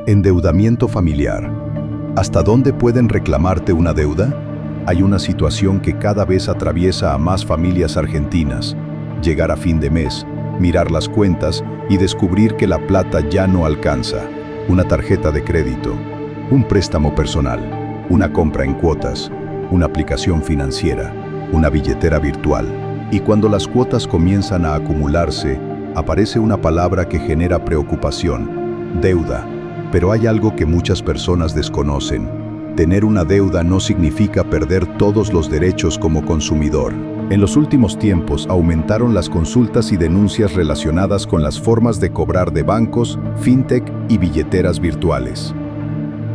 Endeudamiento familiar. ¿Hasta dónde pueden reclamarte una deuda? Hay una situación que cada vez atraviesa a más familias argentinas. Llegar a fin de mes, mirar las cuentas y descubrir que la plata ya no alcanza. Una tarjeta de crédito, un préstamo personal, una compra en cuotas, una aplicación financiera, una billetera virtual. Y cuando las cuotas comienzan a acumularse, aparece una palabra que genera preocupación: deuda. Pero hay algo que muchas personas desconocen. Tener una deuda no significa perder todos los derechos como consumidor. En los últimos tiempos aumentaron las consultas y denuncias relacionadas con las formas de cobrar de bancos, fintech y billeteras virtuales.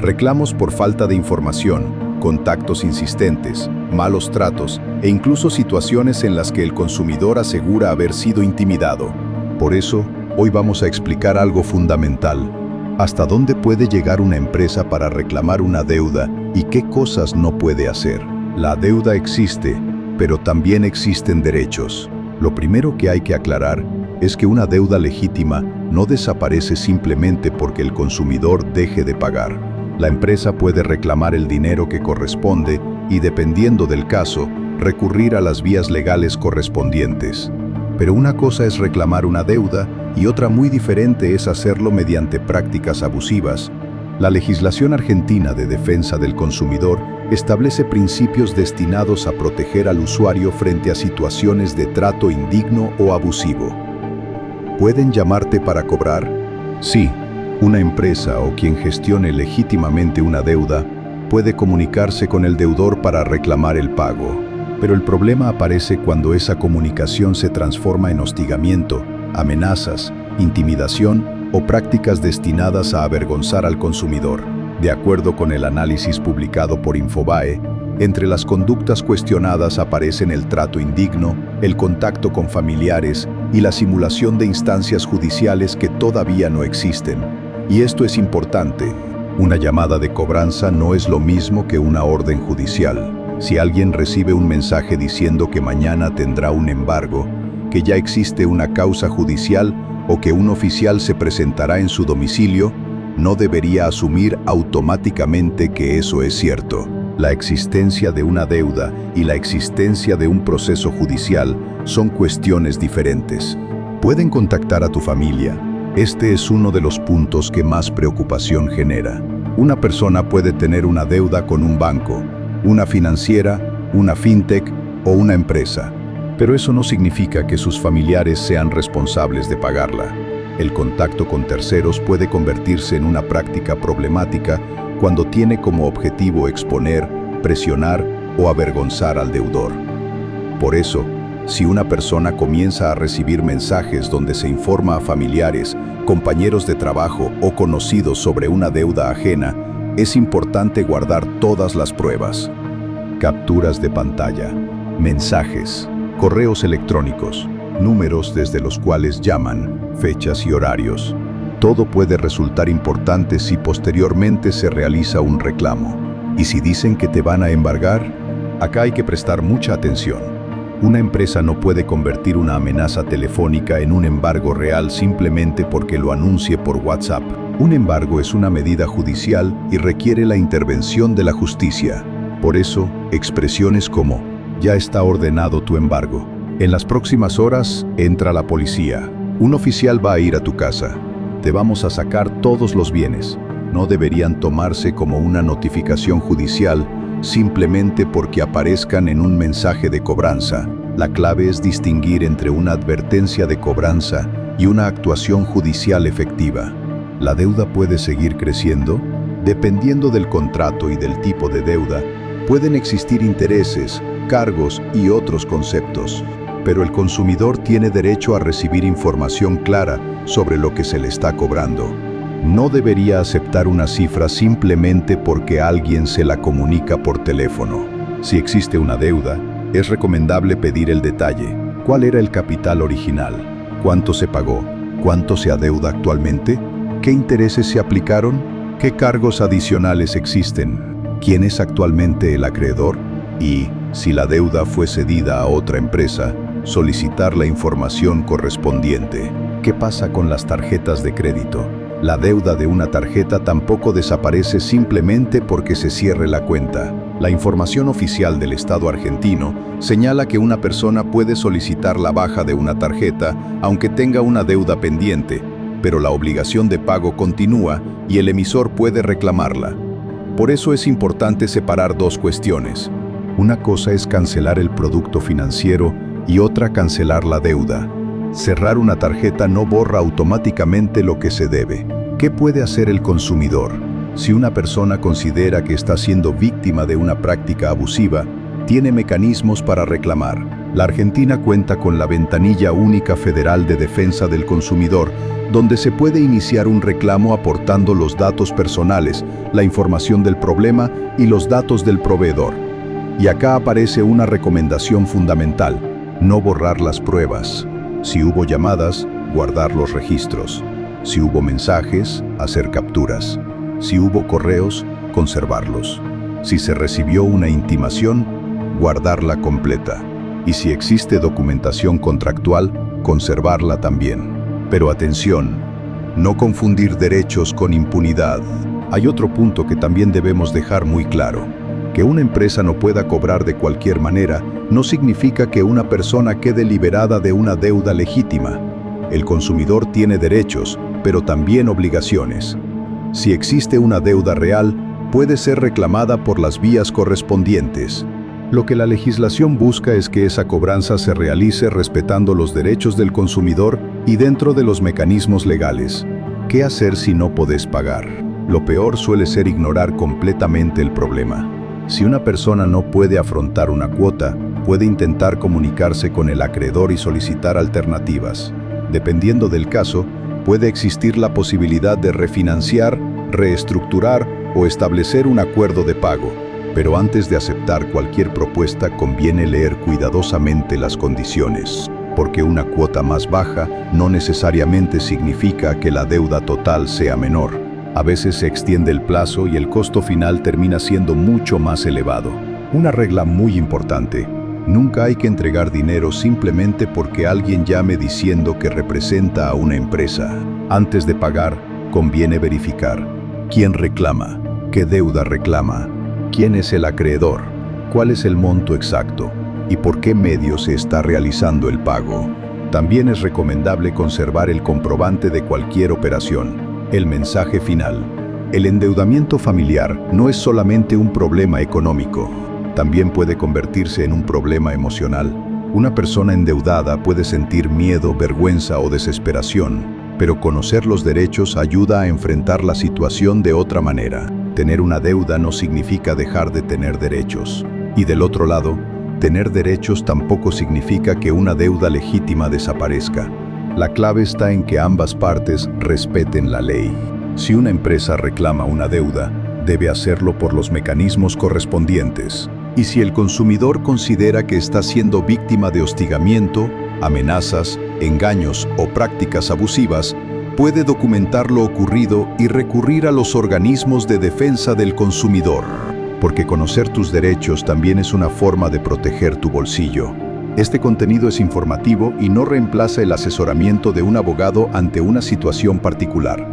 Reclamos por falta de información, contactos insistentes, malos tratos e incluso situaciones en las que el consumidor asegura haber sido intimidado. Por eso, hoy vamos a explicar algo fundamental. ¿Hasta dónde puede llegar una empresa para reclamar una deuda y qué cosas no puede hacer? La deuda existe, pero también existen derechos. Lo primero que hay que aclarar es que una deuda legítima no desaparece simplemente porque el consumidor deje de pagar. La empresa puede reclamar el dinero que corresponde y, dependiendo del caso, recurrir a las vías legales correspondientes. Pero una cosa es reclamar una deuda y otra muy diferente es hacerlo mediante prácticas abusivas. La legislación argentina de defensa del consumidor establece principios destinados a proteger al usuario frente a situaciones de trato indigno o abusivo. ¿Pueden llamarte para cobrar? Sí, una empresa o quien gestione legítimamente una deuda puede comunicarse con el deudor para reclamar el pago. Pero el problema aparece cuando esa comunicación se transforma en hostigamiento, amenazas, intimidación o prácticas destinadas a avergonzar al consumidor. De acuerdo con el análisis publicado por Infobae, entre las conductas cuestionadas aparecen el trato indigno, el contacto con familiares y la simulación de instancias judiciales que todavía no existen. Y esto es importante. Una llamada de cobranza no es lo mismo que una orden judicial. Si alguien recibe un mensaje diciendo que mañana tendrá un embargo, que ya existe una causa judicial o que un oficial se presentará en su domicilio, no debería asumir automáticamente que eso es cierto. La existencia de una deuda y la existencia de un proceso judicial son cuestiones diferentes. Pueden contactar a tu familia. Este es uno de los puntos que más preocupación genera. Una persona puede tener una deuda con un banco, una financiera, una fintech o una empresa. Pero eso no significa que sus familiares sean responsables de pagarla. El contacto con terceros puede convertirse en una práctica problemática cuando tiene como objetivo exponer, presionar o avergonzar al deudor. Por eso, si una persona comienza a recibir mensajes donde se informa a familiares, compañeros de trabajo o conocidos sobre una deuda ajena, es importante guardar todas las pruebas. Capturas de pantalla, mensajes, correos electrónicos, números desde los cuales llaman, fechas y horarios. Todo puede resultar importante si posteriormente se realiza un reclamo. Y si dicen que te van a embargar, acá hay que prestar mucha atención. Una empresa no puede convertir una amenaza telefónica en un embargo real simplemente porque lo anuncie por WhatsApp. Un embargo es una medida judicial y requiere la intervención de la justicia. Por eso, expresiones como "ya está ordenado tu embargo", "en las próximas horas entra la policía", "un oficial va a ir a tu casa", "te vamos a sacar todos los bienes", no deberían tomarse como una notificación judicial simplemente porque aparezcan en un mensaje de cobranza. La clave es distinguir entre una advertencia de cobranza y una actuación judicial efectiva. ¿La deuda puede seguir creciendo? Dependiendo del contrato y del tipo de deuda, pueden existir intereses, cargos y otros conceptos. Pero el consumidor tiene derecho a recibir información clara sobre lo que se le está cobrando. No debería aceptar una cifra simplemente porque alguien se la comunica por teléfono. Si existe una deuda, es recomendable pedir el detalle. ¿Cuál era el capital original? ¿Cuánto se pagó? ¿Cuánto se adeuda actualmente? ¿Qué intereses se aplicaron? ¿Qué cargos adicionales existen? ¿Quién es actualmente el acreedor? Y, si la deuda fue cedida a otra empresa, solicitar la información correspondiente. ¿Qué pasa con las tarjetas de crédito? La deuda de una tarjeta tampoco desaparece simplemente porque se cierre la cuenta. La información oficial del Estado argentino señala que una persona puede solicitar la baja de una tarjeta aunque tenga una deuda pendiente, pero la obligación de pago continúa y el emisor puede reclamarla. Por eso es importante separar dos cuestiones. Una cosa es cancelar el producto financiero y otra cancelar la deuda. Cerrar una tarjeta no borra automáticamente lo que se debe. ¿Qué puede hacer el consumidor? Si una persona considera que está siendo víctima de una práctica abusiva, tiene mecanismos para reclamar. La Argentina cuenta con la Ventanilla Única Federal de Defensa del Consumidor, donde se puede iniciar un reclamo aportando los datos personales, la información del problema y los datos del proveedor. Y acá aparece una recomendación fundamental: no borrar las pruebas. Si hubo llamadas, guardar los registros. Si hubo mensajes, hacer capturas. Si hubo correos, conservarlos. Si se recibió una intimación, guardarla completa. Y si existe documentación contractual, conservarla también. Pero atención, no confundir derechos con impunidad. Hay otro punto que también debemos dejar muy claro. Que una empresa no pueda cobrar de cualquier manera no significa que una persona quede liberada de una deuda legítima. El consumidor tiene derechos, pero también obligaciones. Si existe una deuda real, puede ser reclamada por las vías correspondientes. Lo que la legislación busca es que esa cobranza se realice respetando los derechos del consumidor y dentro de los mecanismos legales. ¿Qué hacer si no podés pagar? Lo peor suele ser ignorar completamente el problema. Si una persona no puede afrontar una cuota, puede intentar comunicarse con el acreedor y solicitar alternativas. Dependiendo del caso, puede existir la posibilidad de refinanciar, reestructurar o establecer un acuerdo de pago. Pero antes de aceptar cualquier propuesta conviene leer cuidadosamente las condiciones, porque una cuota más baja no necesariamente significa que la deuda total sea menor. A veces se extiende el plazo y el costo final termina siendo mucho más elevado. Una regla muy importante: nunca hay que entregar dinero simplemente porque alguien llame diciendo que representa a una empresa. Antes de pagar, conviene verificar quién reclama, qué deuda reclama, quién es el acreedor, cuál es el monto exacto y por qué medio se está realizando el pago. También es recomendable conservar el comprobante de cualquier operación. El mensaje final: el endeudamiento familiar no es solamente un problema económico, también puede convertirse en un problema emocional. Una persona endeudada puede sentir miedo, vergüenza o desesperación, pero conocer los derechos ayuda a enfrentar la situación de otra manera. Tener una deuda no significa dejar de tener derechos. Y del otro lado, tener derechos tampoco significa que una deuda legítima desaparezca. La clave está en que ambas partes respeten la ley. Si una empresa reclama una deuda, debe hacerlo por los mecanismos correspondientes. Y si el consumidor considera que está siendo víctima de hostigamiento, amenazas, engaños o prácticas abusivas, puede documentar lo ocurrido y recurrir a los organismos de defensa del consumidor. Porque conocer tus derechos también es una forma de proteger tu bolsillo. Este contenido es informativo y no reemplaza el asesoramiento de un abogado ante una situación particular.